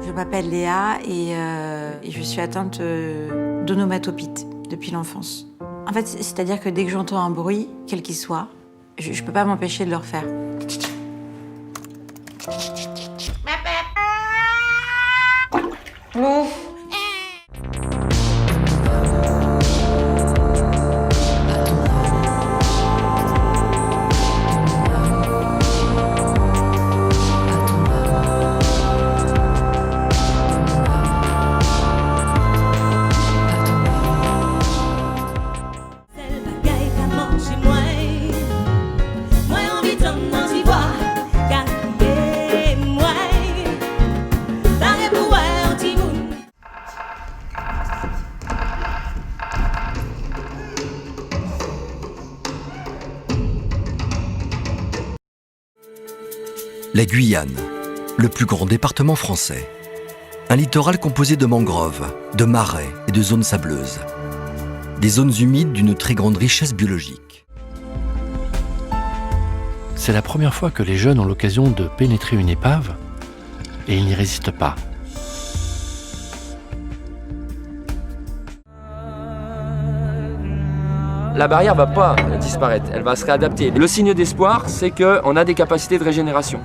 Je m'appelle Léa et je suis atteinte d'onomatopite depuis l'enfance. En fait, c'est-à-dire que dès que j'entends un bruit, quel qu'il soit, je ne peux pas m'empêcher de le refaire. La Guyane, le plus grand département français. Un littoral composé de mangroves, de marais et de zones sableuses. Des zones humides d'une très grande richesse biologique. C'est la première fois que les jeunes ont l'occasion de pénétrer une épave et ils n'y résistent pas. La barrière va pas disparaître, elle va se réadapter. Le signe d'espoir, c'est qu'on a des capacités de régénération.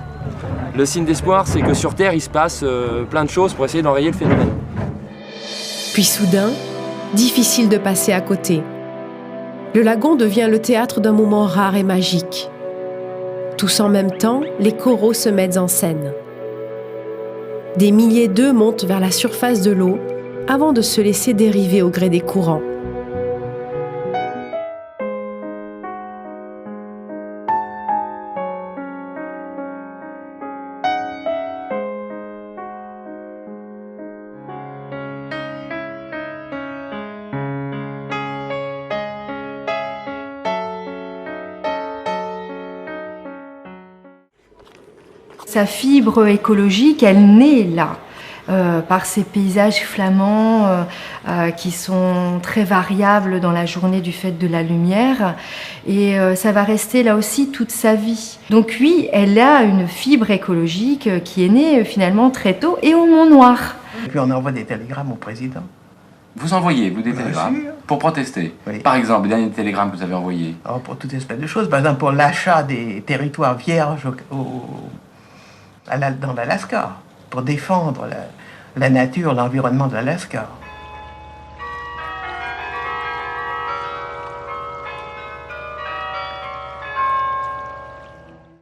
Le signe d'espoir, c'est que sur Terre, il se passe plein de choses pour essayer d'enrayer le phénomène. Puis soudain, difficile de passer à côté. Le lagon devient le théâtre d'un moment rare et magique. Tous en même temps, les coraux se mettent en scène. Des milliers d'œufs montent vers la surface de l'eau avant de se laisser dériver au gré des courants. Sa fibre écologique, elle naît là, par ces paysages flamands qui sont très variables dans la journée du fait de la lumière. Et ça va rester là aussi toute sa vie. Donc oui, elle a une fibre écologique qui est née finalement très tôt et au Mont Noir. Et puis on envoie des télégrammes au président. Vous envoyez, vous, des télégrammes pour protester. Oui. Par exemple, les derniers télégrammes que vous avez envoyés. Alors, pour toute espèce de choses. Par exemple, pour l'achat des territoires vierges dans l'Alaska, pour défendre la nature, l'environnement de l'Alaska.